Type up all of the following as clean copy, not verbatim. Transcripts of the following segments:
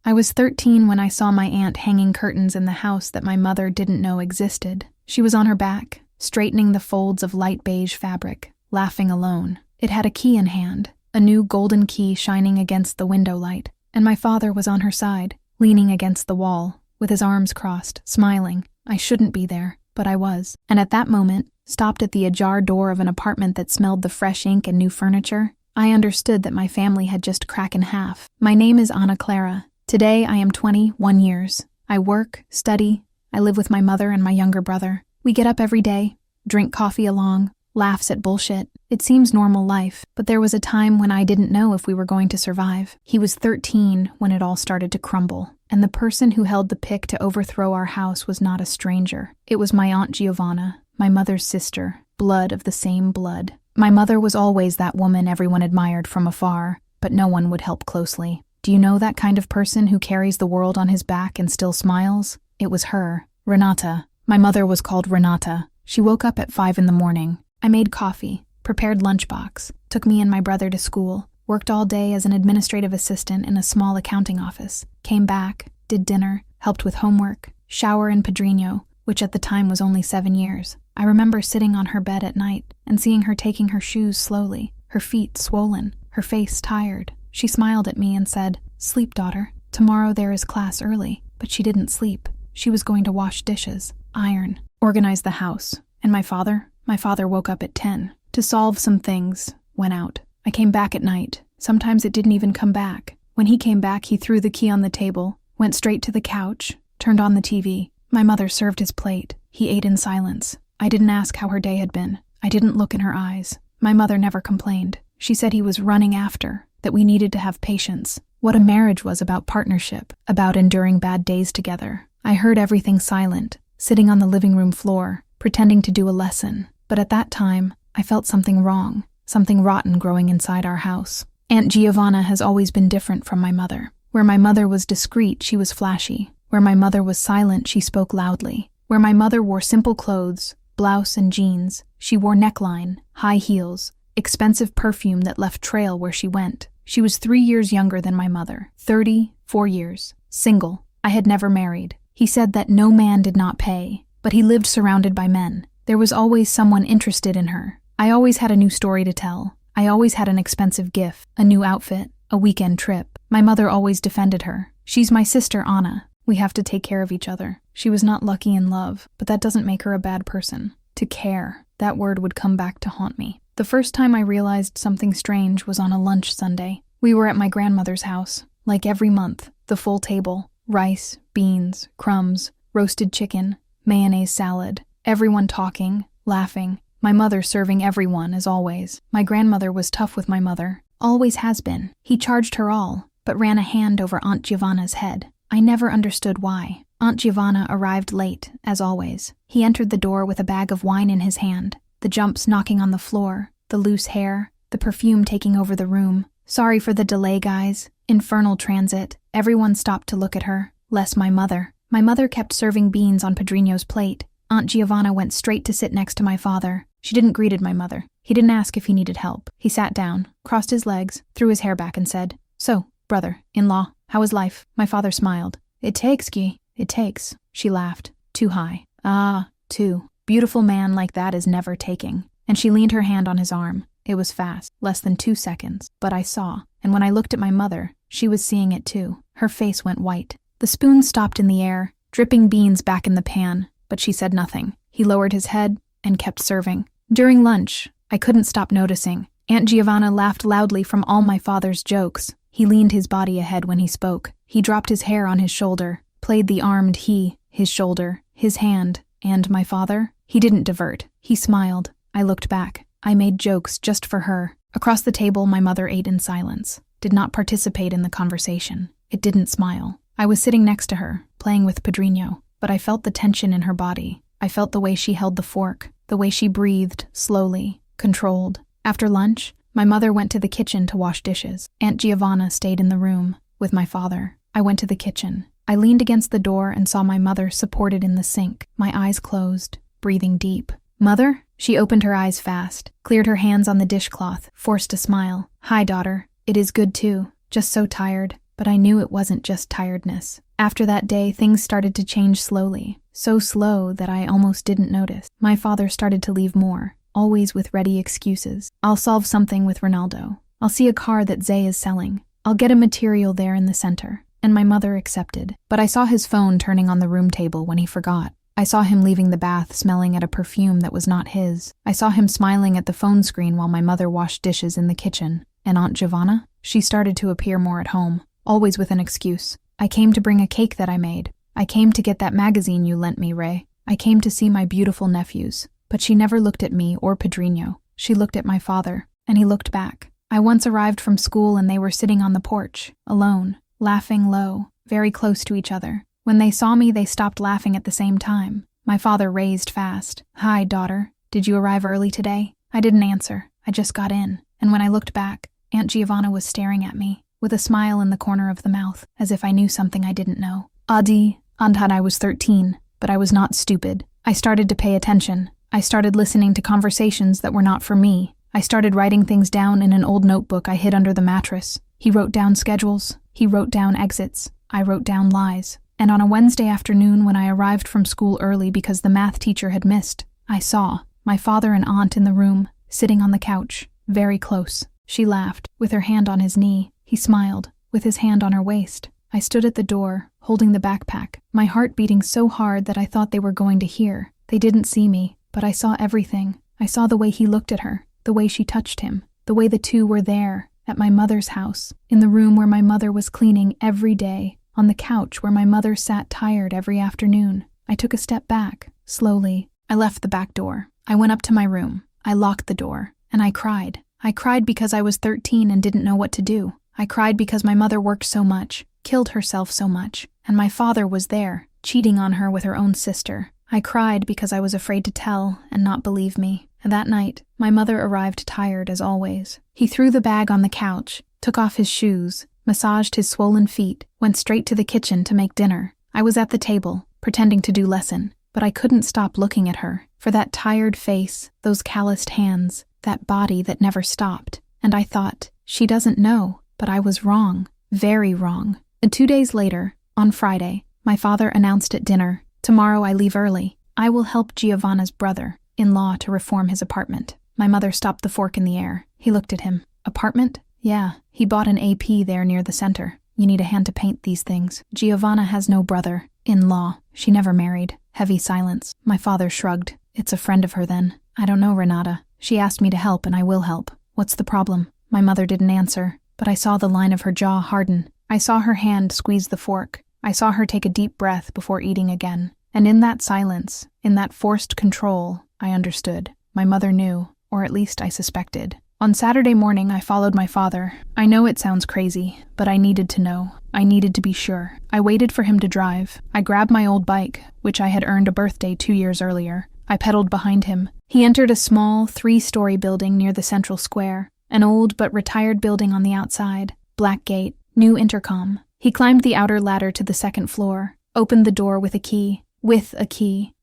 I was 13 when I saw my aunt hanging curtains in the house that my mother didn't know existed. She was on her back, straightening the folds of light beige fabric, laughing alone. It had a key in hand, a new golden key shining against the window light, and my father was on her side, leaning against the wall, with his arms crossed, smiling. I shouldn't be there, but I was. And at that moment, stopped at the ajar door of an apartment that smelled the fresh ink and new furniture, I understood that my family had just cracked in half. My name is Ana Clara. Today I am 21 years. I work, study, I live with my mother and my younger brother. We get up every day, drink coffee along, laughs at bullshit. It seems normal life, but there was a time when I didn't know if we were going to survive. He was 13 when it all started to crumble, and the person who held the pick to overthrow our house was not a stranger. It was my Aunt Giovanna, my mother's sister, blood of the same blood. My mother was always that woman everyone admired from afar, but no one would help closely. Do you know that kind of person who carries the world on his back and still smiles? It was her, Renata. My mother was called Renata. She woke up at 5 in the morning. I made coffee, prepared lunchbox, took me and my brother to school, worked all day as an administrative assistant in a small accounting office, came back, did dinner, helped with homework, shower in Padrino, which at the time was only 7 years. I remember sitting on her bed at night and seeing her taking her shoes slowly, her feet swollen, her face tired. She smiled at me and said, "Sleep, daughter. Tomorrow there is class early." But she didn't sleep. She was going to wash dishes, iron, organize the house. And my father woke up at 10 to solve some things, went out. I came back at night. Sometimes it didn't even come back. When he came back, he threw the key on the table, went straight to the couch, turned on the TV. My mother served his plate. He ate in silence. I didn't ask how her day had been. I didn't look in her eyes. My mother never complained. She said he was running after, that we needed to have patience. What a marriage was about partnership, about enduring bad days together. I heard everything silent, sitting on the living room floor, pretending to do a lesson. But at that time, I felt something wrong, something rotten growing inside our house. Aunt Giovanna has always been different from my mother. Where my mother was discreet, she was flashy. Where my mother was silent, she spoke loudly. Where my mother wore simple clothes, blouse and jeans, she wore neckline, high heels, expensive perfume that left trail where she went. She was 3 years younger than my mother, 34 years, single. I had never married. He said that no man did not pay, but he lived surrounded by men. There was always someone interested in her. I always had a new story to tell. I always had an expensive gift, a new outfit, a weekend trip. My mother always defended her. She's my sister, Anna. We have to take care of each other. She was not lucky in love, but that doesn't make her a bad person. To care, that word would come back to haunt me. The first time I realized something strange was on a lunch Sunday. We were at my grandmother's house. Like every month, the full table, rice, beans, crumbs, roasted chicken, mayonnaise salad, everyone talking, laughing, my mother serving everyone as always. My grandmother was tough with my mother, always has been. He charged her all, but ran a hand over Aunt Giovanna's head. I never understood why. Aunt Giovanna arrived late, as always. He entered the door with a bag of wine in his hand, the jumps knocking on the floor, the loose hair, the perfume taking over the room. Sorry for the delay, guys. Infernal transit. Everyone stopped to look at her, less my mother. My mother kept serving beans on Padrino's plate. Aunt Giovanna went straight to sit next to my father. She didn't greet my mother. He didn't ask if he needed help. He sat down, crossed his legs, threw his hair back and said, "So, brother-in-law, how is life?" My father smiled. "It takes, Guy. It takes." She laughed. "Too high." "Ah, too. Beautiful man like that is never taking." And she leaned her hand on his arm. It was fast, less than 2 seconds, but I saw, and when I looked at my mother, she was seeing it too. Her face went white. The spoon stopped in the air, dripping beans back in the pan, but she said nothing. He lowered his head and kept serving. During lunch, I couldn't stop noticing. Aunt Giovanna laughed loudly from all my father's jokes. He leaned his body ahead when he spoke. He dropped his hair on his shoulder, played the armed he, his shoulder, his hand, and my father? He didn't divert. He smiled. I looked back. I made jokes just for her. Across the table, my mother ate in silence, did not participate in the conversation. It didn't smile. I was sitting next to her, playing with Padrino, but I felt the tension in her body. I felt the way she held the fork, the way she breathed, slowly, controlled. After lunch, my mother went to the kitchen to wash dishes. Aunt Giovanna stayed in the room with my father. I went to the kitchen. I leaned against the door and saw my mother supported in the sink, my eyes closed, breathing deep. "Mother?" She opened her eyes fast, cleared her hands on the dishcloth, forced a smile. "Hi, daughter. It is good too. Just so tired." but I knew it wasn't just tiredness. After that day, things started to change slowly, so slow that I almost didn't notice. My father started to leave more, always with ready excuses. I'll solve something with Ronaldo. I'll see a car that Zay is selling. I'll get a material there in the center. And my mother accepted. But I saw his phone turning on the room table when he forgot. I saw him leaving the bath smelling at a perfume that was not his. I saw him smiling at the phone screen while my mother washed dishes in the kitchen. And Aunt Giovanna? She started to appear more at home, always with an excuse. I came to bring a cake that I made. I came to get that magazine you lent me, Ray. I came to see my beautiful nephews. But she never looked at me or Pedrinho. She looked at my father, and he looked back. I once arrived from school and they were sitting on the porch, alone, laughing low, very close to each other. When they saw me, they stopped laughing at the same time. My father raised fast. "Hi, daughter. Did you arrive early today?" I didn't answer. I just got in. And when I looked back, Aunt Giovanna was staring at me, with a smile in the corner of the mouth, as if I knew something I didn't know. Adi, Andhad, I was 13, but I was not stupid. I started to pay attention. I started listening to conversations that were not for me. I started writing things down in an old notebook I hid under the mattress. He wrote down schedules. He wrote down exits. I wrote down lies. And on a Wednesday afternoon when I arrived from school early because the math teacher had missed, I saw my father and aunt in the room, sitting on the couch, very close. She laughed, with her hand on his knee. He smiled, with his hand on her waist. I stood at the door, holding the backpack, my heart beating so hard that I thought they were going to hear. They didn't see me, but I saw everything. I saw the way he looked at her, the way she touched him, the way the two were there, at my mother's house, in the room where my mother was cleaning every day, on the couch where my mother sat tired every afternoon. I took a step back, slowly. I left the back door. I went up to my room. I locked the door, and I cried. I cried because I was 13 and didn't know what to do. I cried because my mother worked so much, killed herself so much, and my father was there, cheating on her with her own sister. I cried because I was afraid to tell and not believe me. And that night, my mother arrived tired as always. He threw the bag on the couch, took off his shoes, massaged his swollen feet, went straight to the kitchen to make dinner. I was at the table, pretending to do lesson, but I couldn't stop looking at her, for that tired face, those calloused hands, that body that never stopped. And I thought, she doesn't know, but I was wrong, very wrong. And 2 days later, on Friday, my father announced at dinner, "Tomorrow I leave early. I will help Giovanna's brother-in-law to reform his apartment." My mother stopped the fork in the air. He looked at him. "Apartment? Yeah, he bought an AP there near the center. You need a hand to paint these things. Giovanna has no brother-in-law. She never married." Heavy silence. My father shrugged. "It's a friend of her then." "I don't know, Renata. She asked me to help and I will help." "What's the problem?" My mother didn't answer, but I saw the line of her jaw harden. I saw her hand squeeze the fork. I saw her take a deep breath before eating again. And in that silence, in that forced control, I understood. My mother knew, or at least I suspected. On Saturday morning, I followed my father. I know it sounds crazy, but I needed to know. I needed to be sure. I waited for him to drive. I grabbed my old bike, which I had earned a birthday 2 years earlier. I pedaled behind him. He entered a small, 3-story building near the central square, an old but retired building on the outside. Black gate, new intercom. He climbed the outer ladder to the 2nd floor, opened the door with a key.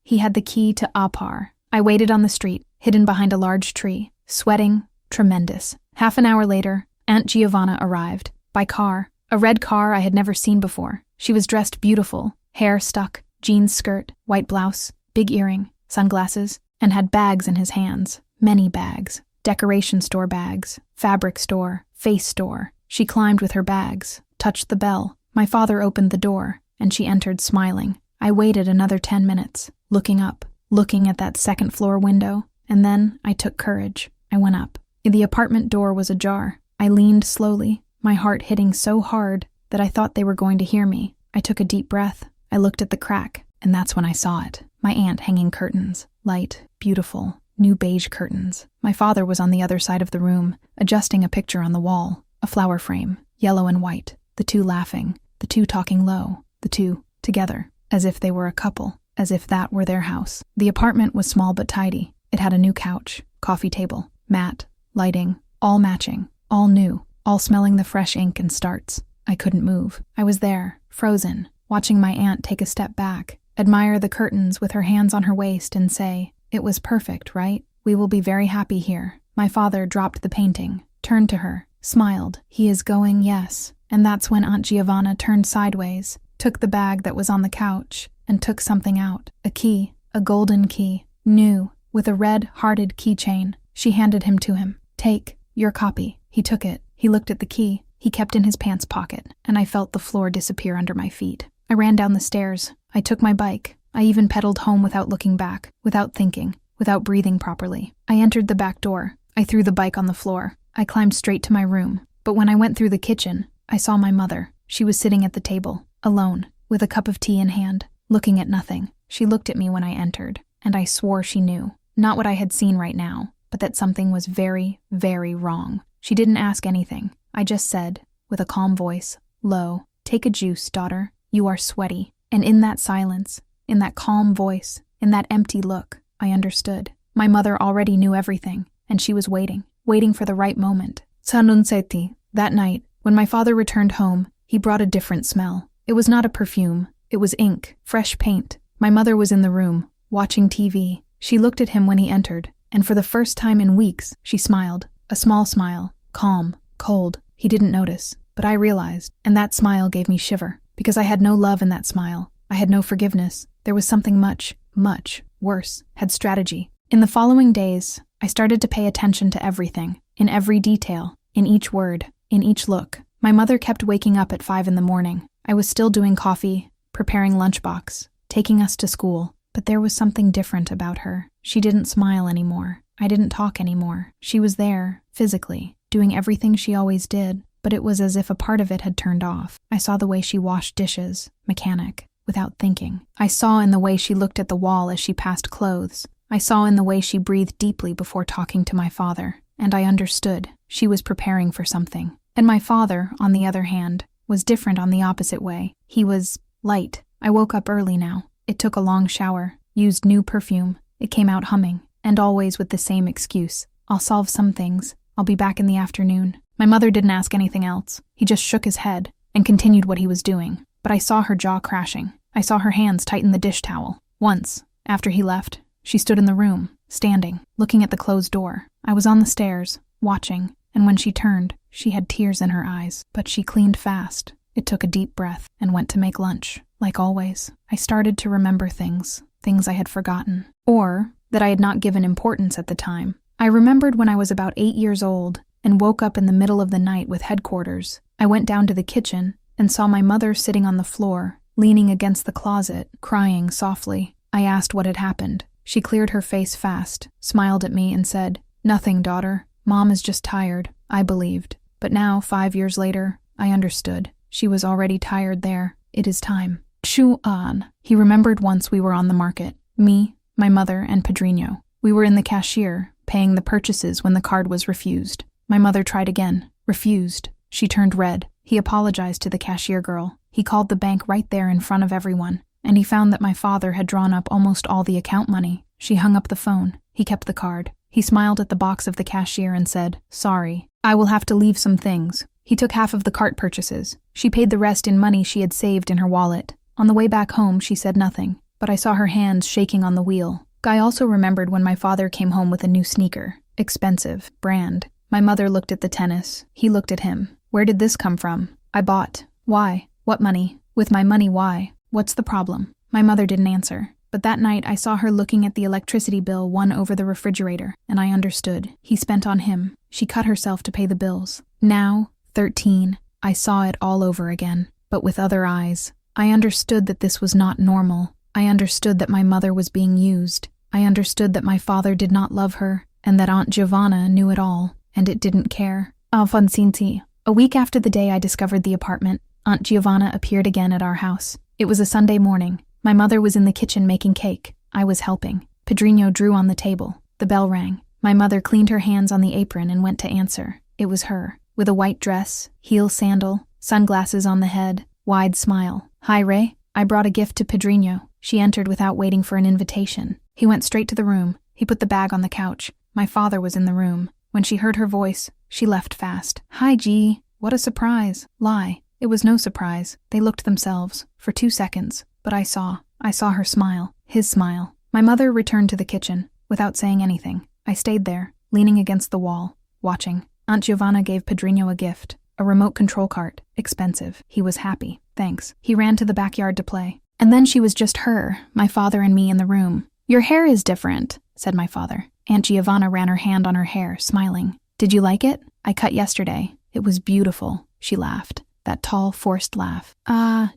He had the key to Apar. I waited on the street, hidden behind a large tree, sweating, tremendous. Half an hour later, Aunt Giovanna arrived. By car. A red car I had never seen before. She was dressed beautiful, hair stuck, jeans skirt, white blouse, big earring, sunglasses, and had bags in his hands. Many bags. Decoration store bags, fabric store, face store. She climbed with her bags, touched the bell. My father opened the door, and she entered smiling. I waited another 10 minutes, looking up, looking at that 2nd floor window, and then I took courage. I went up. The apartment door was ajar. I leaned slowly, my heart hitting so hard that I thought they were going to hear me. I took a deep breath. I looked at the crack, and that's when I saw it. My aunt hanging curtains, light, beautiful, new beige curtains. My father was on the other side of the room, adjusting a picture on the wall, a flower frame, yellow and white, the two laughing, the two talking low, the two together, as if they were a couple, as if that were their house. The apartment was small but tidy. It had a new couch, coffee table, mat, lighting, all matching, all new, all smelling the fresh ink and starts. I couldn't move. I was there, frozen, watching my aunt take a step back, admire the curtains with her hands on her waist and say, "It was perfect, right? We will be very happy here." My father dropped the painting, turned to her, smiled. "He is going, yes, And that's when Aunt Giovanna turned sideways, took the bag that was on the couch, and took something out. A key, a golden key, new, with a red-hearted keychain. She handed him to him. Take your copy. He took it. He looked at the key. He kept in his pants pocket, and I felt the floor disappear under my feet. I ran down the stairs. I took my bike. I even pedaled home without looking back, without thinking, without breathing properly. I entered the back door. I threw the bike on the floor. I climbed straight to my room. But when I went through the kitchen, I saw my mother. She was sitting at the table, alone, with a cup of tea in hand, looking at nothing. She looked at me when I entered, and I swore she knew. Not what I had seen right now, but that something was very, very wrong. She didn't ask anything. I just said, with a calm voice, low, "Take a juice, daughter. You are sweaty." And in that silence, in that calm voice, in that empty look, I understood. My mother already knew everything, and she was waiting for the right moment. Sanunzeti, that night, when my father returned home, he brought a different smell. It was not a perfume. It was ink, fresh paint. My mother was in the room, watching TV. She looked at him when he entered, and for the first time in weeks, she smiled. A small smile, calm, cold. He didn't notice, but I realized, and that smile gave me shiver, because I had no love in that smile. I had no forgiveness. There was something much, much worse, had strategy. In the following days, I started to pay attention to everything, in every detail, in each word, in each look. My mother kept waking up at 5 in the morning. I was still doing coffee, preparing lunchbox, taking us to school, but there was something different about her. She didn't smile anymore. I didn't talk anymore. She was there, physically, doing everything she always did, but it was as if a part of it had turned off. I saw the way she washed dishes, mechanic, without thinking. I saw in the way she looked at the wall as she passed clothes. I saw in the way she breathed deeply before talking to my father, and I understood. She was preparing for something. And my father, on the other hand, was different on the opposite way. He was light. I woke up early now. It took a long shower, used new perfume. It came out humming, and always with the same excuse. I'll solve some things. I'll be back in the afternoon. My mother didn't ask anything else. He just shook his head and continued what he was doing. But I saw her jaw crashing. I saw her hands tighten the dish towel. Once, after he left, she stood in the room, standing, looking at the closed door. I was on the stairs, watching, and when she turned, she had tears in her eyes, but she cleaned fast. It took a deep breath and went to make lunch. Like always, I started to remember things I had forgotten, or that I had not given importance at the time. I remembered when I was about 8 years old and woke up in the middle of the night with headquarters. I went down to the kitchen and saw my mother sitting on the floor, leaning against the closet, crying softly. I asked what had happened. She cleared her face fast, smiled at me, and said, "Nothing, daughter. Mom is just tired." I believed. But now, 5 years later, I understood. She was already tired there. It is time. Chu-an. He remembered once we were on the market. Me, my mother, and Pedrinho. We were in the cashier, paying the purchases when the card was refused. My mother tried again. Refused. She turned red. He apologized to the cashier girl. He called the bank right there in front of everyone, and he found that my father had drawn up almost all the account money. She hung up the phone. He kept the card. He smiled at the box of the cashier and said, "Sorry, I will have to leave some things." He took half of the cart purchases. She paid the rest in money she had saved in her wallet. On the way back home, she said nothing, but I saw her hands shaking on the wheel. Guy also remembered when my father came home with a new sneaker. Expensive. Brand. My mother looked at the tennis. He looked at him. "Where did this come from?" "I bought." "Why?" "What money?" "With my money, why? What's the problem?" My mother didn't answer. But that night I saw her looking at the electricity bill won over the refrigerator, and I understood. He spent on him. She cut herself to pay the bills. Now, 13, I saw it all over again, but with other eyes. I understood that this was not normal. I understood that my mother was being used. I understood that my father did not love her, and that Aunt Giovanna knew it all, and it didn't care. Alfonsinti. A week after the day I discovered the apartment, Aunt Giovanna appeared again at our house. It was a Sunday morning. My mother was in the kitchen making cake. I was helping. Pedrinho drew on the table. The bell rang. My mother cleaned her hands on the apron and went to answer. It was her, with a white dress, heel sandal, sunglasses on the head, wide smile. "Hi, Ray. I brought a gift to Pedrinho." She entered without waiting for an invitation. He went straight to the room. He put the bag on the couch. My father was in the room. When she heard her voice, she left fast. "Hi, G. What a surprise." Lie. It was no surprise. They looked themselves, for 2 seconds. But I saw her smile, his smile. My mother returned to the kitchen, without saying anything. I stayed there, leaning against the wall, watching. Aunt Giovanna gave Pedrinho a gift. A remote control cart. Expensive. He was happy. Thanks. He ran to the backyard to play. And then she was just her, my father and me in the room. Your hair is different, said my father. Aunt Giovanna ran her hand on her hair, smiling. Did you like it? I cut yesterday. It was beautiful, she laughed. That tall, forced laugh.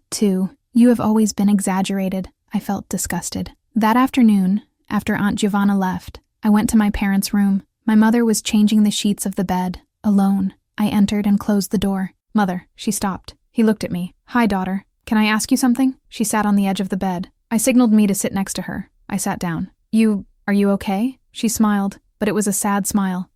Too. You have always been exaggerated. I felt disgusted. That afternoon, after Aunt Giovanna left, I went to my parents' room. My mother was changing the sheets of the bed, alone. I entered and closed the door. Mother, she stopped. He looked at me. Hi, daughter. Can I ask you something? She sat on the edge of the bed. I signaled me to sit next to her. I sat down. Are you okay? She smiled, but it was a sad smile.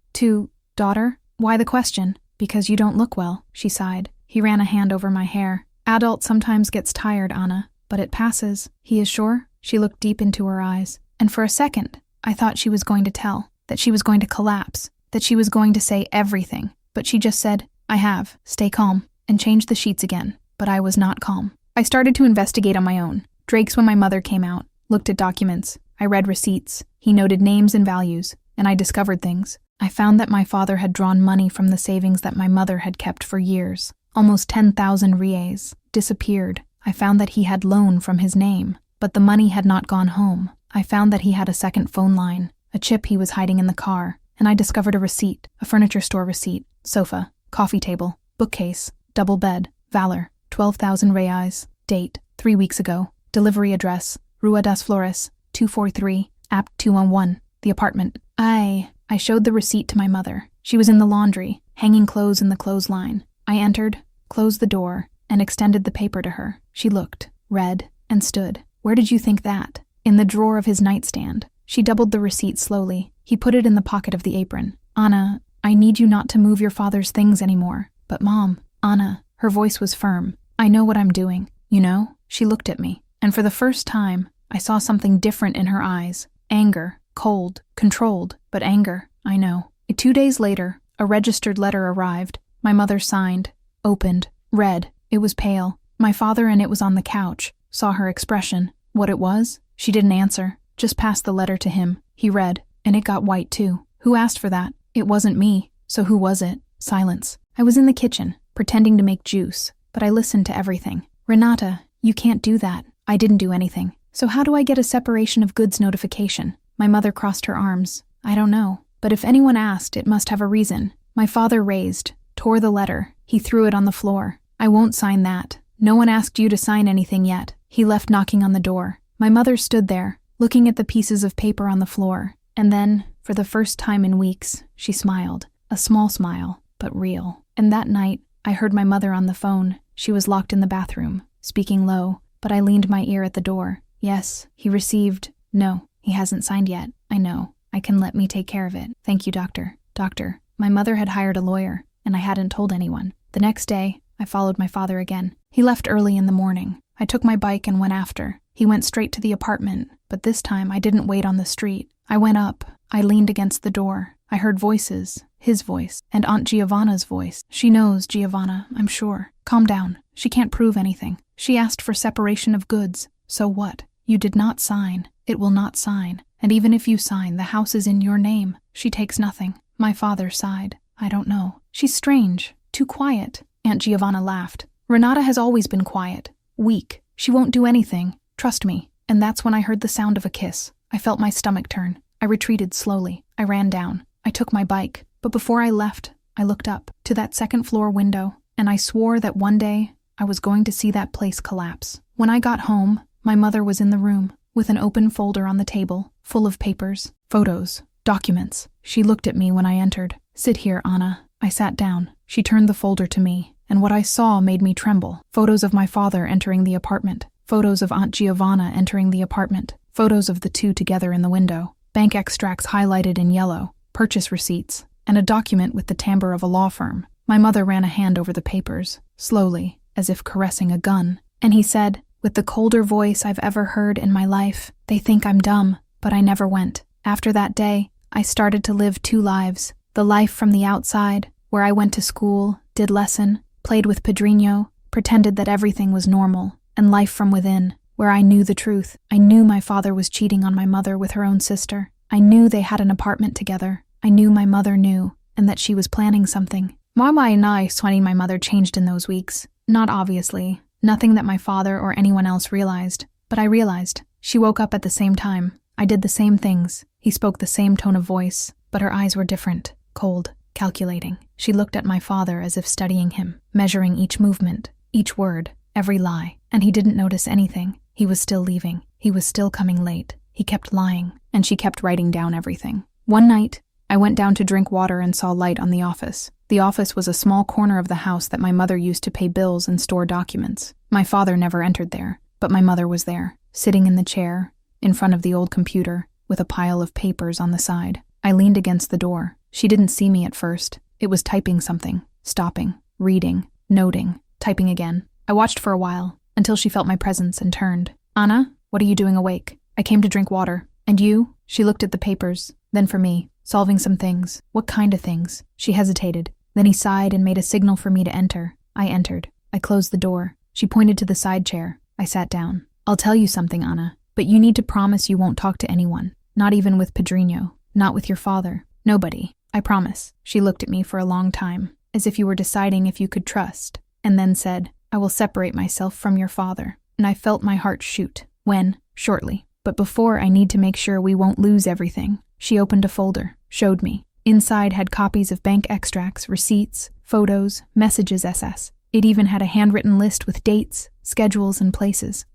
Daughter? Why the question? Because you don't look well, she sighed. He ran a hand over my hair. Adult sometimes gets tired, Anna, but it passes. He is sure? She looked deep into her eyes. And for a second, I thought she was going to tell, that she was going to collapse, that she was going to say everything. But she just said, I have. Stay calm, and change the sheets again. But I was not calm. I started to investigate on my own. Drake's when my mother came out, looked at documents. I read receipts. He noted names and values, and I discovered things. I found that my father had drawn money from the savings that my mother had kept for years. Almost 10,000 reais. Disappeared. I found that he had loan from his name, but the money had not gone home. I found that he had a second phone line, a chip he was hiding in the car, and I discovered a receipt, a furniture store receipt, sofa, coffee table, bookcase, double bed, Valor, 12,000 reais, date, 3 weeks ago, delivery address, Rua das Flores, 243, Apt 211, the apartment. I showed the receipt to my mother. She was in the laundry, hanging clothes in the clothesline. I entered, closed the door, and extended the paper to her. She looked, read, and stood. Where did you think that? In the drawer of his nightstand. She doubled the receipt slowly. He put it in the pocket of the apron. Anna, I need you not to move your father's things anymore. But Mom, Anna, her voice was firm. I know what I'm doing. You know? She looked at me, and for the first time, I saw something different in her eyes. Anger, cold, controlled, but anger, I know. 2 days later, a registered letter arrived. My mother signed, opened, read. It was pale. My father, and it was on the couch, saw her expression. What it was? She didn't answer, just passed the letter to him. He read, and it got white too. Who asked for that? It wasn't me. So who was it? Silence. I was in the kitchen, pretending to make juice, but I listened to everything. Renata, you can't do that. I didn't do anything. So how do I get a separation of goods notification? My mother crossed her arms. I don't know. But if anyone asked, it must have a reason. My father raised, tore the letter. He threw it on the floor. I won't sign that. No one asked you to sign anything yet. He left knocking on the door. My mother stood there, looking at the pieces of paper on the floor. And then, for the first time in weeks, she smiled. A small smile, but real. And that night, I heard my mother on the phone. She was locked in the bathroom, speaking low, but I leaned my ear at the door. Yes, he received. No, he hasn't signed yet. I know. I can let me take care of it. Thank you, doctor. Doctor, my mother had hired a lawyer, and I hadn't told anyone. The next day, I followed my father again. He left early in the morning. I took my bike and went after. He went straight to the apartment, but this time I didn't wait on the street. I went up. I leaned against the door. I heard voices, his voice, and Aunt Giovanna's voice. She knows, Giovanna, I'm sure. Calm down. She can't prove anything. She asked for separation of goods. So what? You did not sign. It will not sign. And even if you sign, the house is in your name. She takes nothing. My father sighed. I don't know. She's strange. Too quiet. Aunt Giovanna laughed. Renata has always been quiet. Weak. She won't do anything. Trust me. And that's when I heard the sound of a kiss. I felt my stomach turn. I retreated slowly. I ran down. I took my bike. But before I left, I looked up to that second-floor window, and I swore that one day I was going to see that place collapse. When I got home, my mother was in the room, with an open folder on the table, full of papers, photos, documents. She looked at me when I entered. Sit here, Anna. I sat down. She turned the folder to me, and what I saw made me tremble. Photos of my father entering the apartment. Photos of Aunt Giovanna entering the apartment. Photos of the two together in the window. Bank extracts highlighted in yellow. Purchase receipts. And a document with the timbre of a law firm. My mother ran a hand over the papers, slowly, as if caressing a gun. And he said, with the colder voice I've ever heard in my life, they think I'm dumb, but I never went. After that day, I started to live 2 lives. The life from the outside, where I went to school, did lesson, played with Pedrinho, pretended that everything was normal, and life from within, where I knew the truth. I knew my father was cheating on my mother with her own sister. I knew they had an apartment together. I knew my mother knew, and that she was planning something. Mama and I, sweating my mother changed in those weeks. Not obviously. Nothing that my father or anyone else realized. But I realized. She woke up at the same time. I did the same things. He spoke the same tone of voice. But her eyes were different. Cold. Calculating. She looked at my father as if studying him. Measuring each movement. Each word. Every lie. And he didn't notice anything. He was still leaving. He was still coming late. He kept lying. And she kept writing down everything. One night, I went down to drink water and saw light on the office. The office was a small corner of the house that my mother used to pay bills and store documents. My father never entered there, but my mother was there, sitting in the chair, in front of the old computer, with a pile of papers on the side. I leaned against the door. She didn't see me at first. It was typing something, stopping, reading, noting, typing again. I watched for a while, until she felt my presence and turned. Anna, what are you doing awake? I came to drink water. And you? She looked at the papers, then for me, solving some things. What kind of things? She hesitated. Then he sighed and made a signal for me to enter. I entered. I closed the door. She pointed to the side chair. I sat down. I'll tell you something, Anna, but you need to promise you won't talk to anyone. Not even with Pedrinho. Not with your father. Nobody. I promise. She looked at me for a long time, as if you were deciding if you could trust, and then said, I will separate myself from your father. And I felt my heart shoot. When? Shortly. But before, I need to make sure we won't lose everything. She opened a folder, showed me. Inside had copies of bank extracts, receipts, photos, messages SS. It even had a handwritten list with dates, schedules, and places.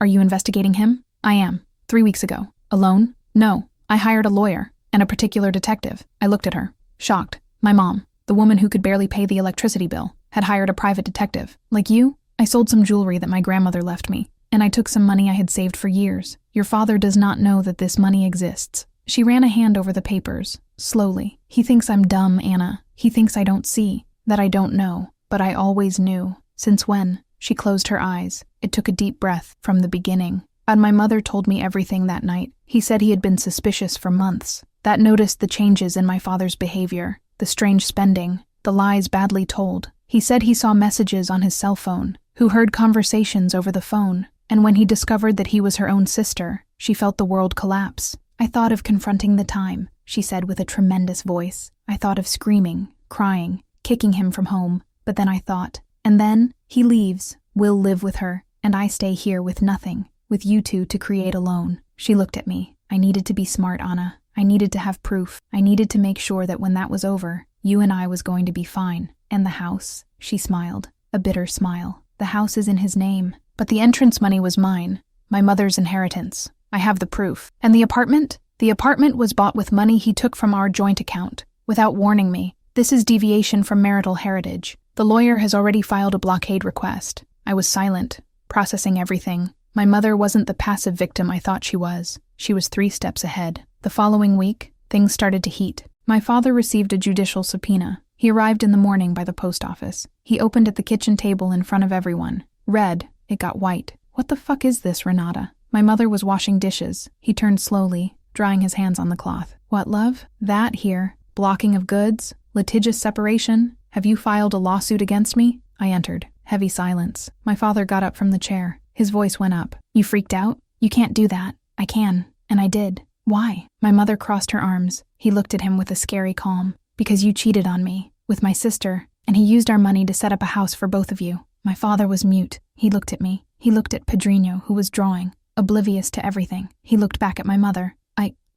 Are you investigating him? I am. 3 weeks ago. Alone? No. I hired a lawyer, and a particular detective. I looked at her, shocked. My mom, the woman who could barely pay the electricity bill, had hired a private detective. Like you? I sold some jewelry that my grandmother left me, and I took some money I had saved for years. Your father does not know that this money exists. She ran a hand over the papers, slowly. He thinks I'm dumb, Anna. He thinks I don't see, that I don't know. But I always knew. Since when? She closed her eyes. It took a deep breath. From the beginning. And my mother told me everything that night. He said he had been suspicious for months. That noticed the changes in my father's behavior, the strange spending, the lies badly told. He said he saw messages on his cell phone, who heard conversations over the phone. And when he discovered that he was her own sister, she felt the world collapse. I thought of confronting the time, she said with a tremendous voice. I thought of screaming, crying, kicking him from home. But then I thought, and then he leaves, we'll live with her, and I stay here with nothing, with you two to create alone. She looked at me. I needed to be smart, Anna. I needed to have proof. I needed to make sure that when that was over, you and I was going to be fine. And the house, she smiled, a bitter smile. The house is in his name, but the entrance money was mine, my mother's inheritance. I have the proof. And the apartment? The apartment was bought with money he took from our joint account, without warning me. This is deviation from marital heritage. The lawyer has already filed a blockade request. I was silent, processing everything. My mother wasn't the passive victim I thought she was. She was 3 steps ahead. The following week, things started to heat. My father received a judicial subpoena. He arrived in the morning by the post office. He opened at the kitchen table in front of everyone. Read. It got white. What the fuck is this, Renata? My mother was washing dishes. He turned slowly, drying his hands on the cloth. What, love? That here. Blocking of goods? Litigious separation? Have you filed a lawsuit against me? I entered. Heavy silence. My father got up from the chair. His voice went up. You freaked out? You can't do that. I can. And I did. Why? My mother crossed her arms. He looked at him with a scary calm. Because you cheated on me, with my sister, and he used our money to set up a house for both of you. My father was mute. He looked at me. He looked at Pedrinho, who was drawing, oblivious to everything. He looked back at my mother.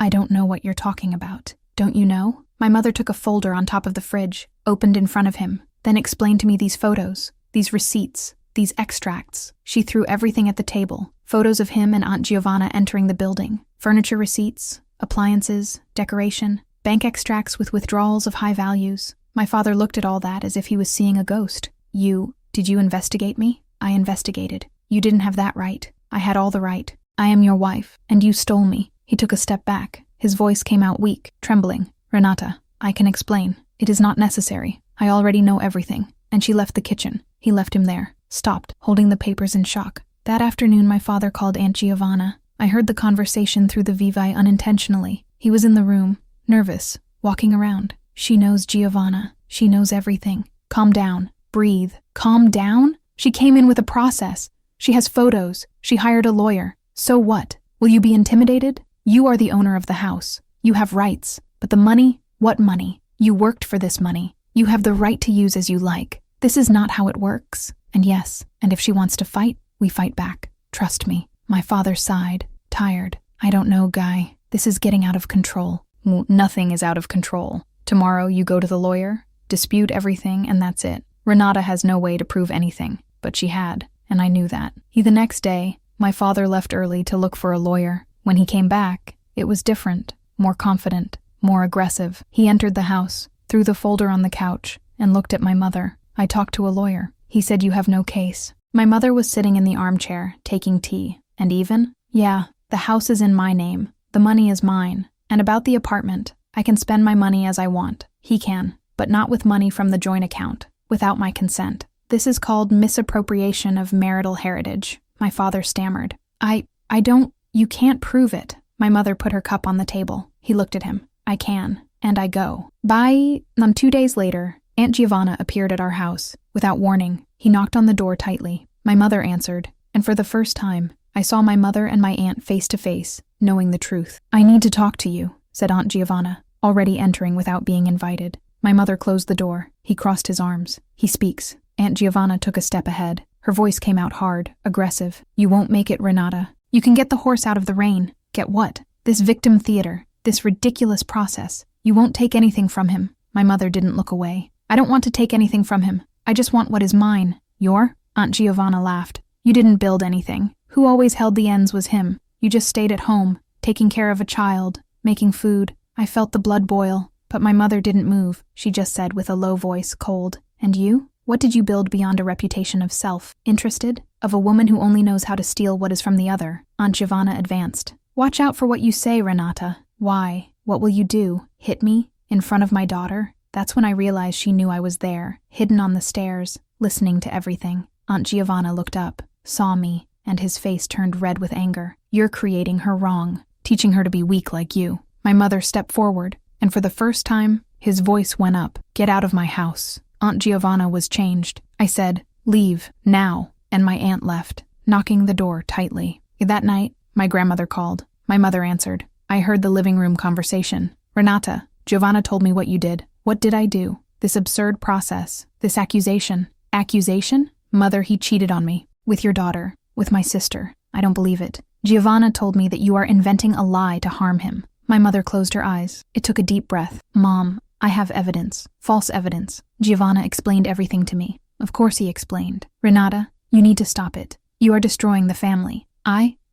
I don't know what you're talking about. Don't you know? My mother took a folder on top of the fridge, opened in front of him, then explained to me these photos, these receipts, these extracts. She threw everything at the table. Photos of him and Aunt Giovanna entering the building. Furniture receipts, appliances, decoration, bank extracts with withdrawals of high values. My father looked at all that as if he was seeing a ghost. Did you investigate me? I investigated. You didn't have that right. I had all the right. I am your wife, and you stole me. He took a step back. His voice came out weak, trembling. Renata, I can explain. It is not necessary. I already know everything. And she left the kitchen. He left him there, stopped, holding the papers in shock. That afternoon my father called Aunt Giovanna. I heard the conversation through the Vivi unintentionally. He was in the room, nervous, walking around. She knows Giovanna. She knows everything. Calm down. Breathe. Calm down? She came in with a process. She has photos. She hired a lawyer. So what? Will you be intimidated? You are the owner of the house. You have rights. But the money? What money? You worked for this money. You have the right to use as you like. This is not how it works. And yes, and if she wants to fight, we fight back. Trust me." My father sighed, tired. "I don't know, Guy. This is getting out of control." "Nothing is out of control. Tomorrow you go to the lawyer, dispute everything, and that's it. Renata has no way to prove anything, but she had, and I knew that." The next day, my father left early to look for a lawyer. When he came back, it was different, more confident, more aggressive. He entered the house, threw the folder on the couch, and looked at my mother. "I talked to a lawyer. He said you have no case." My mother was sitting in the armchair, taking tea. "And even? Yeah, the house is in my name. The money is mine. And about the apartment, I can spend my money as I want. He can, but not with money from the joint account, without my consent. This is called misappropriation of marital heritage." My father stammered. I don't, you can't prove it." My mother put her cup on the table. He looked at him. "I can, and I go." 2 days later, Aunt Giovanna appeared at our house. Without warning, he knocked on the door tightly. My mother answered, and for the first time, I saw my mother and my aunt face to face, knowing the truth. "I need to talk to you," said Aunt Giovanna, already entering without being invited. My mother closed the door. He crossed his arms. "He speaks." Aunt Giovanna took a step ahead. Her voice came out hard, aggressive. "You won't make it, Renata. You can get the horse out of the rain." "Get what?" "This victim theater. This ridiculous process. You won't take anything from him." My mother didn't look away. "I don't want to take anything from him. I just want what is mine." "Your?" Aunt Giovanna laughed. "You didn't build anything. Who always held the ends was him. You just stayed at home, taking care of a child, making food." I felt the blood boil, but my mother didn't move. She just said with a low voice, cold, "And you? What did you build beyond a reputation of self-interested? Of a woman who only knows how to steal what is from the other?" Aunt Giovanna advanced. "Watch out for what you say, Renata." "Why? What will you do? Hit me? In front of my daughter?" That's when I realized she knew I was there, hidden on the stairs, listening to everything. Aunt Giovanna looked up, saw me, and his face turned red with anger. "You're creating her wrong, teaching her to be weak like you." My mother stepped forward, and for the first time, his voice went up. "Get out of my house." Aunt Giovanna was changed. I said, "Leave, now," and my aunt left, knocking the door tightly. That night, my grandmother called. My mother answered. I heard the living room conversation. "Renata, Giovanna told me what you did." "What did I do?" "This absurd process, this accusation." "Accusation?" "Mother, he cheated on me. With your daughter, with my sister. I don't believe it. Giovanna told me that you are inventing a lie to harm him." My mother closed her eyes. It took a deep breath. "Mom, I have evidence. False evidence." Giovanna explained everything to me. Of course he explained. "Renata, you need to stop it. You are destroying the family."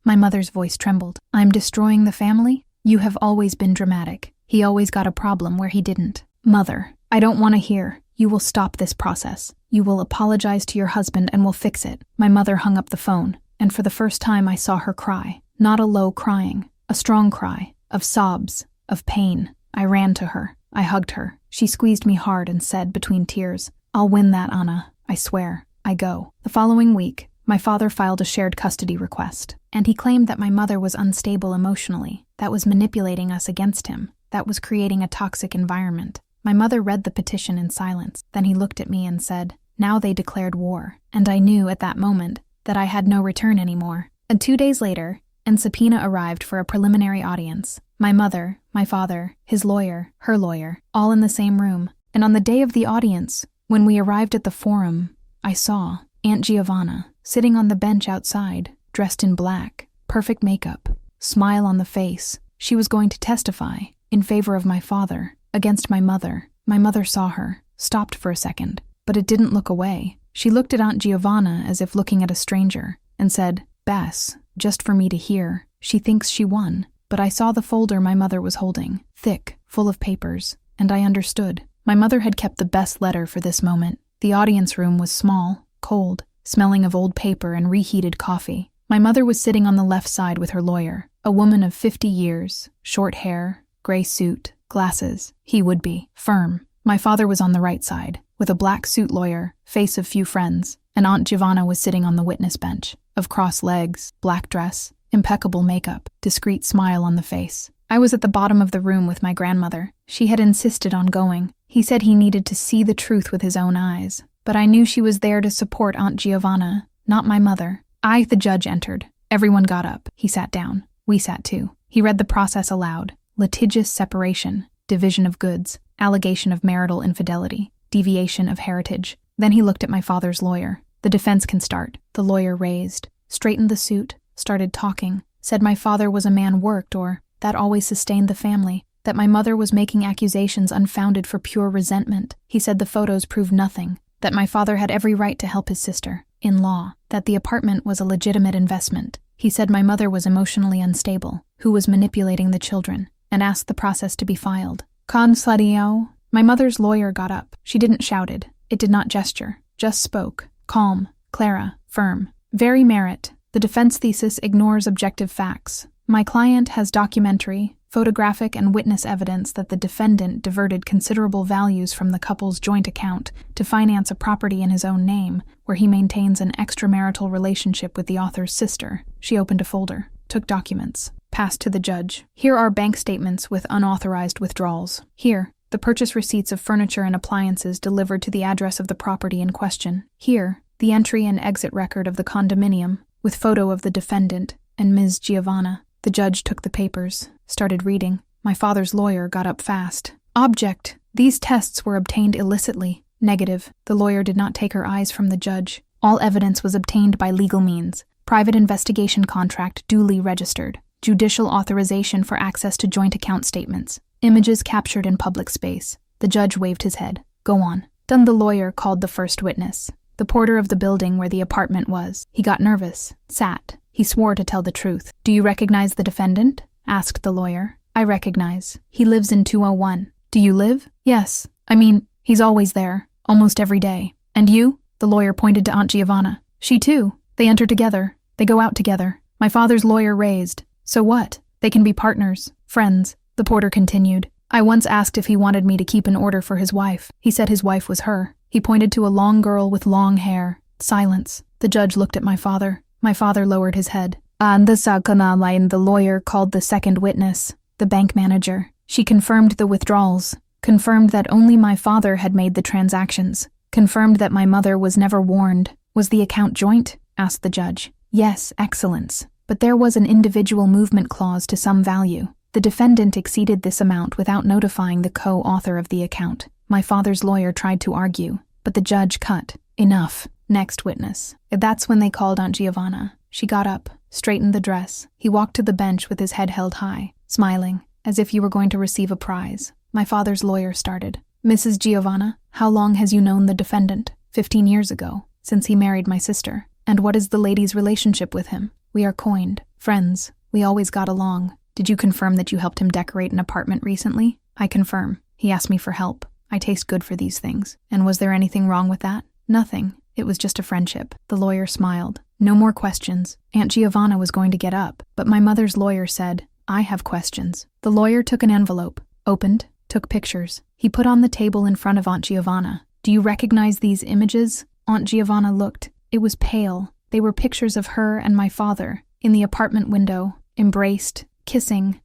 My mother's voice trembled. "I'm destroying the family? You have always been dramatic. He always got a problem where he didn't." "Mother, I don't want to hear. You will stop this process. You will apologize to your husband and we'll fix it." My mother hung up the phone, and for the first time I saw her cry. Not a low crying, a strong cry, of sobs, of pain. I ran to her. I hugged her. She squeezed me hard and said between tears, "I'll win that, Anna. I swear. I go." The following week, my father filed a shared custody request, and he claimed that my mother was unstable emotionally, that was manipulating us against him, that was creating a toxic environment. My mother read the petition in silence. Then he looked at me and said, "Now they declared war." And I knew at that moment that I had no return anymore. And 2 days later, a subpoena arrived for a preliminary audience. My mother, my father, his lawyer, her lawyer, all in the same room. And on the day of the audience, when we arrived at the forum, I saw Aunt Giovanna sitting on the bench outside, dressed in black, perfect makeup, smile on the face. She was going to testify in favor of my father, against my mother. My mother saw her, stopped for a second, but it didn't look away. She looked at Aunt Giovanna as if looking at a stranger, and said, "Bess, just for me to hear, she thinks she won." But I saw the folder my mother was holding, thick, full of papers, and I understood. My mother had kept the best letter for this moment. The audience room was small, cold, smelling of old paper and reheated coffee. My mother was sitting on the left side with her lawyer, a woman of 50 years, short hair, gray suit, glasses. He would be firm. My father was on the right side, with a black suit lawyer, face of few friends, and Aunt Giovanna was sitting on the witness bench, of crossed legs, black dress, impeccable makeup, discreet smile on the face. I was at the bottom of the room with my grandmother. She had insisted on going. He said he needed to see the truth with his own eyes, but I knew she was there to support Aunt Giovanna, not my mother. The judge entered. Everyone got up. He sat down. We sat too. He read the process aloud. Litigious separation, division of goods, allegation of marital infidelity. deviation of heritage. Then he looked at my father's lawyer. The defense can start. The lawyer raised, straightened the suit, started talking, said my father was a man worked or that always sustained the family, that my mother was making accusations unfounded for pure resentment. He said the photos proved nothing, that my father had every right to help his sister, in law, that the apartment was a legitimate investment. He said my mother was emotionally unstable, who was manipulating the children, and asked the process to be filed. Consladio. My mother's lawyer got up. She didn't shouted. It did not gesture, just spoke. Calm, Clara, firm. Very merit. The defense thesis ignores objective facts. My client has documentary, photographic, and witness evidence that the defendant diverted considerable values from the couple's joint account to finance a property in his own name, where he maintains an extramarital relationship with the author's sister. She opened a folder, took documents, passed to the judge. Here are bank statements with unauthorized withdrawals. Here, the purchase receipts of furniture and appliances delivered to the address of the property in question. Here, the entry and exit record of the condominium, with photo of the defendant and Ms. Giovanna. The judge took the papers, started reading. My father's lawyer got up fast. Object: these tests were obtained illicitly. Negative. The lawyer did not take her eyes from the judge. All evidence was obtained by legal means. Private investigation contract duly registered. Judicial authorization for access to joint account statements. Images captured in public space. The judge waved his head. Go on. Then the lawyer called the first witness, the porter of the building where the apartment was. He got nervous, sat. He swore to tell the truth. Do you recognize the defendant? Asked the lawyer. I recognize. He lives in 201. Do you live? Yes. I mean, he's always there, almost every day. And you? The lawyer pointed to Aunt Giovanna. She too. They enter together. They go out together. My father's lawyer raised. So what? They can be partners, friends. The porter continued. I once asked if he wanted me to keep an order for his wife. He said his wife was her. He pointed to a long girl with long hair. Silence. The judge looked at my father. My father lowered his head. The lawyer called the second witness, the bank manager. She confirmed the withdrawals, confirmed that only my father had made the transactions, confirmed that my mother was never warned. Was the account joint? Asked the judge. Yes, Excellence. But there was an individual movement clause to some value. The defendant exceeded this amount without notifying the co-author of the account. My father's lawyer tried to argue, but the judge cut. Enough. Next witness. That's when they called Aunt Giovanna. She got up, straightened the dress. He walked to the bench with his head held high, smiling, as if you were going to receive a prize. My father's lawyer started. Mrs. Giovanna, how long has you known the defendant? 15 years ago, since he married my sister. And what is the lady's relationship with him? We are coined. Friends. We always got along. Did you confirm that you helped him decorate an apartment recently? I confirm. He asked me for help. I taste good for these things. And was there anything wrong with that? Nothing. It was just a friendship. The lawyer smiled. No more questions. Aunt Giovanna was going to get up, but my mother's lawyer said, I have questions. The lawyer took an envelope, opened, took pictures. He put on the table in front of Aunt Giovanna. Do you recognize these images? Aunt Giovanna looked. It was pale. They were pictures of her and my father, in the apartment window, embraced, kissing.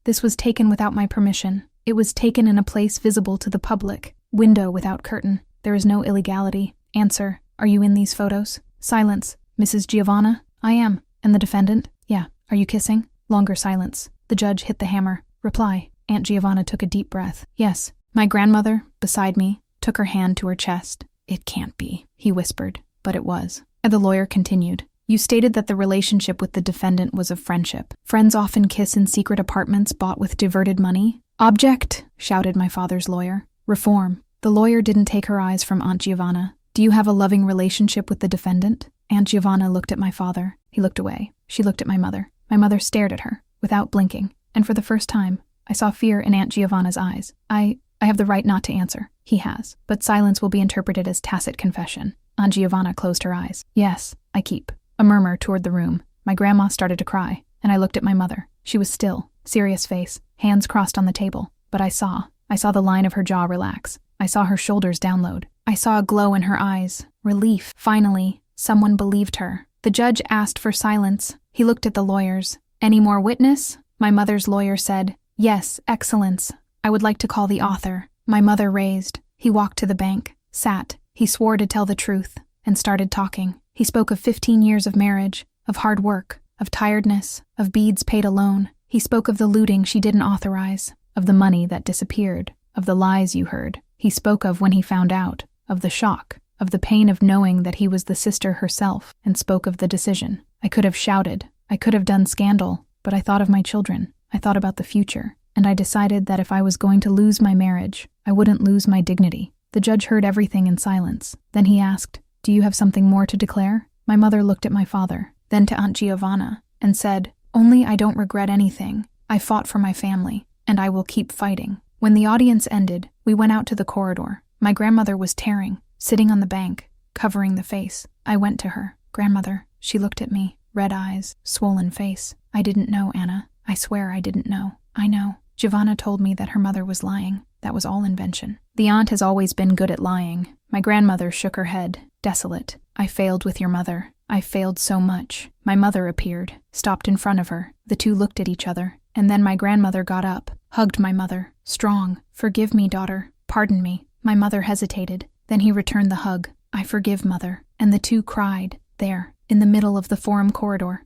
This was taken without my permission. It was taken in a place visible to the public. Window without curtain. There is no illegality. Answer. Are you in these photos? Silence. Mrs. Giovanna? I am. And the defendant? Yeah. Are you kissing? Longer silence. The judge hit the hammer. Reply. Aunt Giovanna took a deep breath. Yes. My grandmother, beside me, took her hand to her chest. It can't be, he whispered. But it was. And the lawyer continued. You stated that the relationship with the defendant was of friendship. Friends often kiss in secret apartments bought with diverted money. Object, shouted my father's lawyer. Reform. The lawyer didn't take her eyes from Aunt Giovanna. Do you have a loving relationship with the defendant? Aunt Giovanna looked at my father. He looked away. She looked at my mother. My mother stared at her, without blinking. And for the first time, I saw fear in Aunt Giovanna's eyes. I have the right not to answer. He has. But silence will be interpreted as tacit confession. Aunt Giovanna closed her eyes. Yes, I keep. A murmur toured the room. My grandma started to cry, and I looked at my mother. She was still, serious face, hands crossed on the table. But I saw the line of her jaw relax. I saw her shoulders download. I saw a glow in her eyes. Relief. Finally, someone believed her. The judge asked for silence. He looked at the lawyers. Any more witness? My mother's lawyer said, Yes, Excellence. I would like to call the author. My mother raised. He walked to the bank, sat. He swore to tell the truth, and started talking. He spoke of 15 years of marriage, of hard work, of tiredness, of beads paid alone. He spoke of the looting she didn't authorize, of the money that disappeared, of the lies you heard. He spoke of when he found out, of the shock, of the pain of knowing that he was the sister herself, and spoke of the decision. I could have shouted, I could have done scandal, but I thought of my children. I thought about the future, and I decided that if I was going to lose my marriage, I wouldn't lose my dignity. The judge heard everything in silence. Then he asked, "Do you have something more to declare?" My mother looked at my father, then to Aunt Giovanna, and said, "Only I don't regret anything. I fought for my family, and I will keep fighting." When the audience ended, we went out to the corridor. My grandmother was tearing, sitting on the bank, covering the face. I went to her. "Grandmother." She looked at me, red eyes, swollen face. "I didn't know, Anna. I swear I didn't know." "I know. Giovanna told me that her mother was lying. That was all invention." "The aunt has always been good at lying." My grandmother shook her head, desolate. "I failed with your mother. I failed so much." My mother appeared, stopped in front of her. The two looked at each other, and then my grandmother got up, hugged my mother, strong. "Forgive me, daughter. Pardon me." My mother hesitated. Then he returned the hug. "I forgive, mother." And the two cried, there, in the middle of the forum corridor.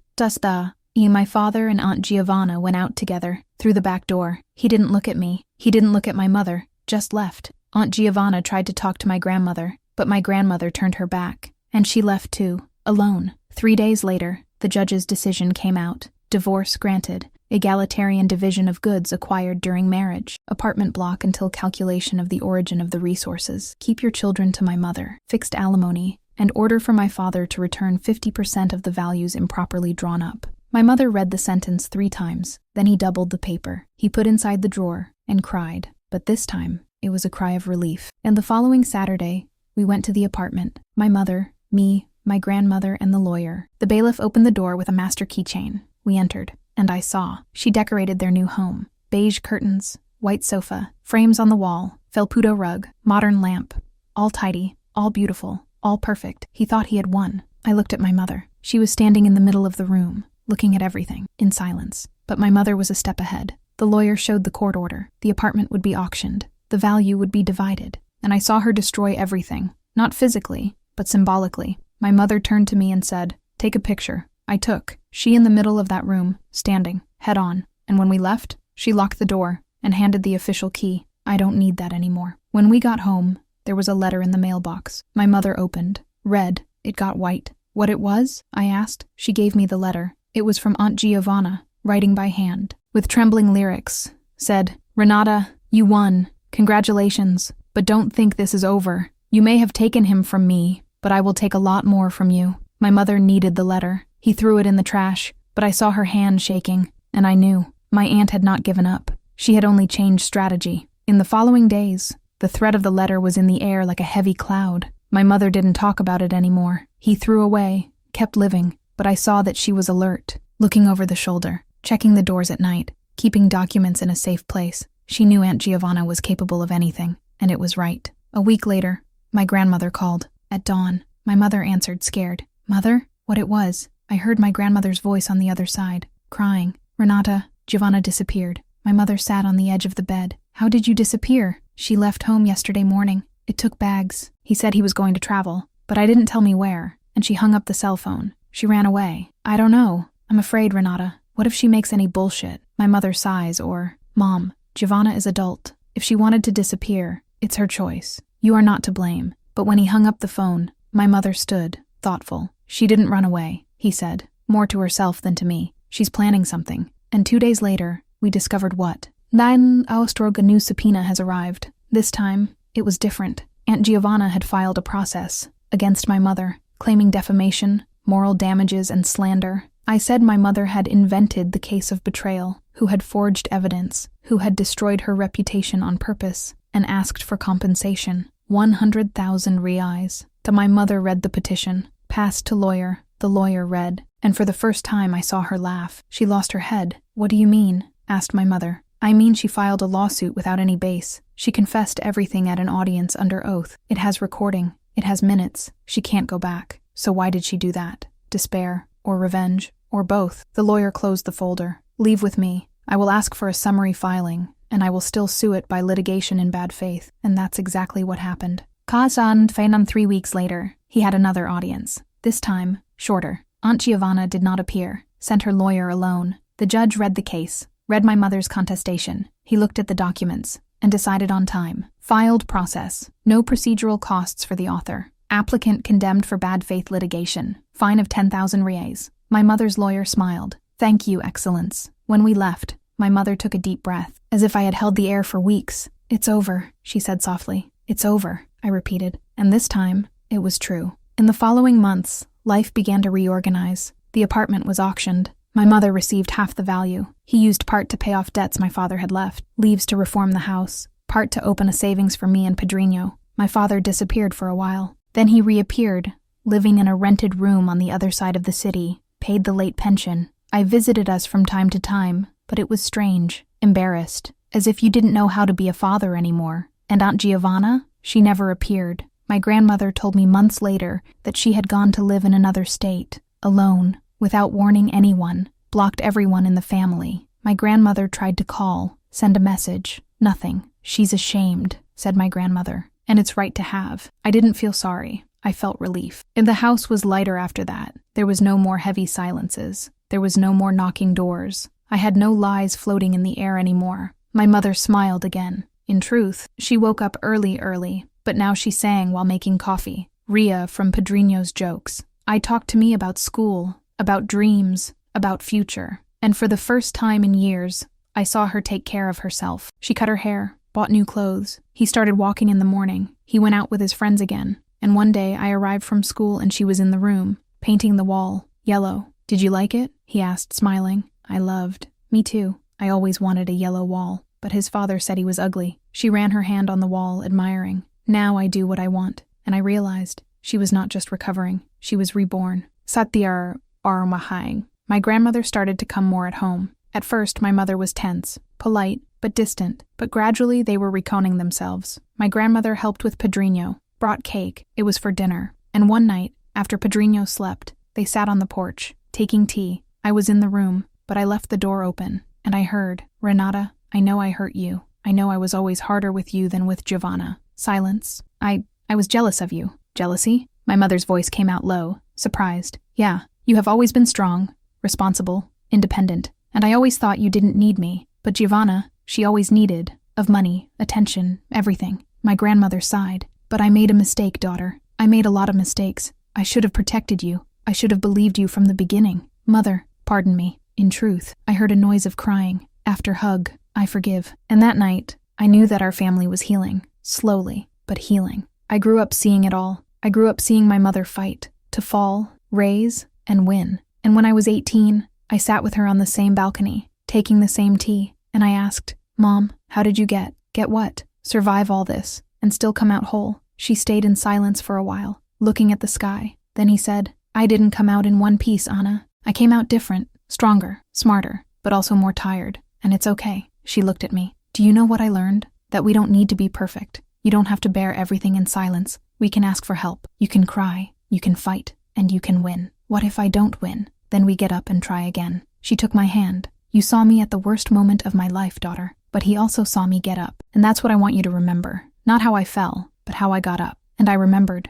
My father and Aunt Giovanna went out together, through the back door. He didn't look at me. He didn't look at my mother, just left. Aunt Giovanna tried to talk to my grandmother, but my grandmother turned her back. And she left too, alone. 3 days later, the judge's decision came out. Divorce granted. Egalitarian division of goods acquired during marriage. Apartment block until calculation of the origin of the resources. Keep your children to my mother. Fixed alimony. And order for my father to return 50% of the values improperly drawn up. My mother read the sentence 3 times. Then he doubled the paper. He put inside the drawer and cried. But this time, it was a cry of relief. And the following Saturday, we went to the apartment. My mother, me, my grandmother, and the lawyer. The bailiff opened the door with a master keychain. We entered, and I saw. She decorated their new home. Beige curtains, white sofa, frames on the wall, felpudo rug, modern lamp. All tidy, all beautiful, all perfect. He thought he had won. I looked at my mother. She was standing in the middle of the room, looking at everything, in silence. But my mother was a step ahead. The lawyer showed the court order. The apartment would be auctioned. The value would be divided. And I saw her destroy everything. Not physically, but symbolically. My mother turned to me and said, "Take a picture." I took. She in the middle of that room, standing, head on. And when we left, she locked the door and handed the official key. I don't need that anymore. When we got home, there was a letter in the mailbox. My mother opened, read. It got white. What it was? I asked. She gave me the letter. It was from Aunt Giovanna, writing by hand, with trembling lyrics. Said, "Renata, you won. Congratulations. But don't think this is over. You may have taken him from me, but I will take a lot more from you." My mother needed the letter. He threw it in the trash, but I saw her hand shaking, and I knew. My aunt had not given up. She had only changed strategy. In the following days, the threat of the letter was in the air like a heavy cloud. My mother didn't talk about it anymore. He threw away, kept living, but I saw that she was alert, looking over the shoulder, checking the doors at night, keeping documents in a safe place. She knew Aunt Giovanna was capable of anything, and it was right. A week later, my grandmother called. At dawn, my mother answered, scared. "Mother?" What it was. I heard my grandmother's voice on the other side, crying. "Renata, Giovanna disappeared." My mother sat on the edge of the bed. "How did you disappear?" "She left home yesterday morning. It took bags. He said he was going to travel, but I didn't tell me where, and she hung up the cell phone. She ran away. I don't know. I'm afraid, Renata. What if she makes any bullshit?" My mother sighs, or, "Mom, Giovanna is adult. If she wanted to disappear, it's her choice. You are not to blame." But when he hung up the phone, my mother stood, thoughtful. "She didn't run away," he said, more to herself than to me. "She's planning something." And 2 days later, we discovered what. Nine Austrog, a new subpoena has arrived. This time, it was different. Aunt Giovanna had filed a process against my mother, claiming defamation, moral damages, and slander. I said my mother had invented the case of betrayal, who had forged evidence, who had destroyed her reputation on purpose, and asked for compensation. 100,000 reais. My mother read the petition, passed to lawyer. The lawyer read, and for the first time I saw her laugh. She lost her head. "What do you mean?" asked my mother. "I mean she filed a lawsuit without any base. She confessed everything at an audience under oath. It has recording. It has minutes. She can't go back. So why did she do that? Despair? Or revenge? Or both?" The lawyer closed the folder. "Leave with me. I will ask for a summary filing, and I will still sue it by litigation in bad faith." And that's exactly what happened. Kazan Fainan 3 weeks later, he had another audience. This time, shorter. Aunt Giovanna did not appear, sent her lawyer alone. The judge read the case, read my mother's contestation. He looked at the documents, and decided on time. Filed process. No procedural costs for the author. Applicant condemned for bad faith litigation. Fine of 10,000 reais. My mother's lawyer smiled. Thank you, Excellence. When we left, my mother took a deep breath, as if I had held the air for weeks. It's over, she said softly. It's over, I repeated. And this time, it was true. In the following months, life began to reorganize. The apartment was auctioned. My mother received half the value. He used part to pay off debts my father had left, leaves to reform the house, part to open a savings for me and Pedrinho. My father disappeared for a while. Then he reappeared, living in a rented room on the other side of the city, paid the late pension. I visited us from time to time, but it was strange, embarrassed, as if you didn't know how to be a father anymore. And Aunt Giovanna? She never appeared. My grandmother told me months later that she had gone to live in another state, alone, without warning anyone, blocked everyone in the family. My grandmother tried to call, send a message. Nothing. She's ashamed, said my grandmother. And it's right to have. I didn't feel sorry. I felt relief. And the house was lighter after that. There was no more heavy silences. There was no more knocking doors. I had no lies floating in the air anymore. My mother smiled again. In truth, she woke up early, but now she sang while making coffee. Ria from Pedrinho's jokes. I talked to me about school, about dreams, about future. And for the first time in years, I saw her take care of herself. She cut her hair, bought new clothes. He started walking in the morning. He went out with his friends again. And one day I arrived from school and she was in the room, painting the wall, yellow. Did you like it? He asked, smiling. I loved. Me too. I always wanted a yellow wall, but his father said he was ugly. She ran her hand on the wall, admiring. Now I do what I want. And I realized she was not just recovering. She was reborn. Satyar Armahang. My grandmother started to come more at home. At first, my mother was tense, polite, but distant. But gradually, they were reconing themselves. My grandmother helped with Pedrinho, brought cake. It was for dinner. And one night, after Pedrinho slept, they sat on the porch, taking tea. I was in the room, but I left the door open. And I heard, Renata, I know I hurt you. I know I was always harder with you than with Giovanna. Silence. I was jealous of you. Jealousy? My mother's voice came out low, surprised. Yeah, you have always been strong, responsible, independent. And I always thought you didn't need me. But Giovanna, she always needed, of money, attention, everything. My grandmother sighed. But I made a mistake, daughter. I made a lot of mistakes. I should have protected you. I should have believed you from the beginning. Mother, pardon me. In truth, I heard a noise of crying. After hug, I forgive. And that night, I knew that our family was healing. Slowly, but healing. I grew up seeing it all. I grew up seeing my mother fight, to fall, raise, and win. And when I was 18, I sat with her on the same balcony, taking the same tea, and I asked, Mom, how did you get what? Survive all this, and still come out whole? She stayed in silence for a while, looking at the sky. Then he said, I didn't come out in one piece, Anna. I came out different, stronger, smarter, but also more tired. And it's okay. She looked at me. Do you know what I learned? That we don't need to be perfect. You don't have to bear everything in silence. We can ask for help. You can cry, you can fight, and you can win. What if I don't win? Then we get up and try again. She took my hand. You saw me at the worst moment of my life, daughter. But he also saw me get up. And that's what I want you to remember. Not how I fell, but how I got up. And I remembered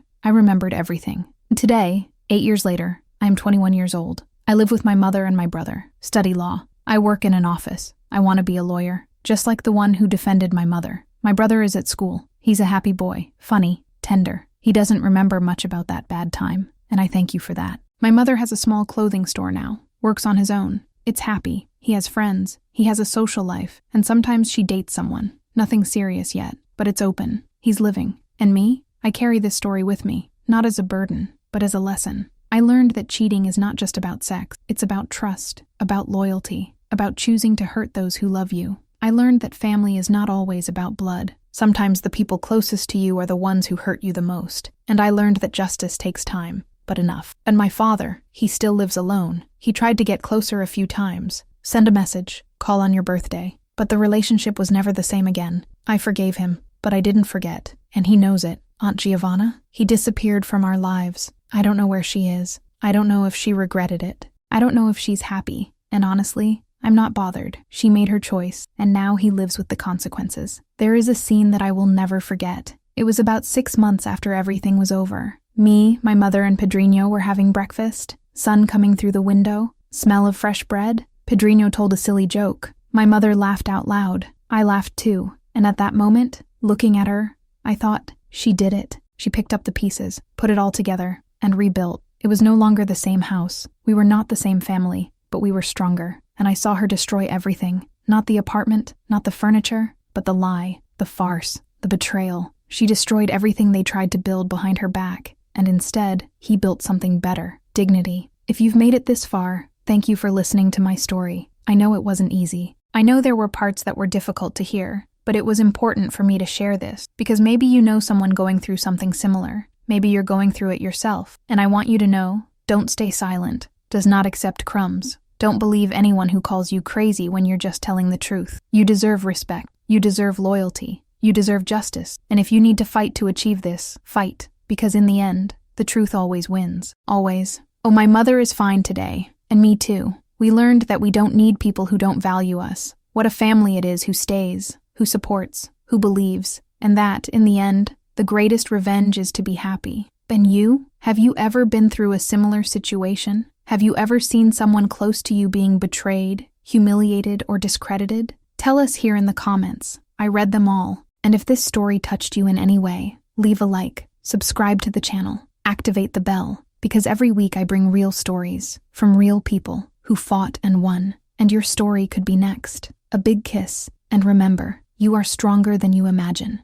everything. And today, 8 years later, I am 21 years old. I live with my mother and my brother, study law. I work in an office. I want to be a lawyer, just like the one who defended my mother. My brother is at school. He's a happy boy, funny, tender. He doesn't remember much about that bad time, and I thank you for that. My mother has a small clothing store now, works on his own. It's happy. He has friends. He has a social life, and sometimes she dates someone. Nothing serious yet, but it's open. He's living. And me? I carry this story with me, not as a burden, but as a lesson. I learned that cheating is not just about sex. It's about trust, about loyalty, about choosing to hurt those who love you. I learned that family is not always about blood. Sometimes the people closest to you are the ones who hurt you the most. And I learned that justice takes time, but enough. And my father, he still lives alone. He tried to get closer a few times. Send a message, call on your birthday. But the relationship was never the same again. I forgave him, but I didn't forget. And he knows it. Aunt Giovanna? He disappeared from our lives. I don't know where she is. I don't know if she regretted it. I don't know if she's happy. And honestly, I'm not bothered. She made her choice, and now he lives with the consequences. There is a scene that I will never forget. It was about 6 months after everything was over. Me, my mother, and Pedrinho were having breakfast. Sun coming through the window. Smell of fresh bread. Pedrinho told a silly joke. My mother laughed out loud. I laughed too. And at that moment, Looking at her, I thought, she did it. She picked up the pieces, put it all together, and rebuilt. It was no longer the same house. We were not the same family, but we were stronger. And I saw her destroy everything. Not the apartment, not the furniture, but the lie, the farce, the betrayal. She destroyed everything they tried to build behind her back, and instead, he built something better, dignity. If you've made it this far, thank you for listening to my story. I know it wasn't easy. I know there were parts that were difficult to hear, but it was important for me to share this, because maybe you know someone going through something similar. Maybe you're going through it yourself, and I want you to know, don't stay silent. Does not accept crumbs. Don't believe anyone who calls you crazy when you're just telling the truth. You deserve respect. You deserve loyalty. You deserve justice. And if you need to fight to achieve this, fight. Because in the end, the truth always wins. Always. Oh, my mother is fine today. And me too. We learned that we don't need people who don't value us. What a family it is who stays, who supports, who believes. And that, in the end, the greatest revenge is to be happy. And you? Have you ever been through a similar situation? Have you ever seen someone close to you being betrayed, humiliated, or discredited? Tell us here in the comments. I read them all. And if this story touched you in any way, leave a like, subscribe to the channel, activate the bell, because every week I bring real stories from real people who fought and won, and your story could be next. A big kiss, and remember, you are stronger than you imagine.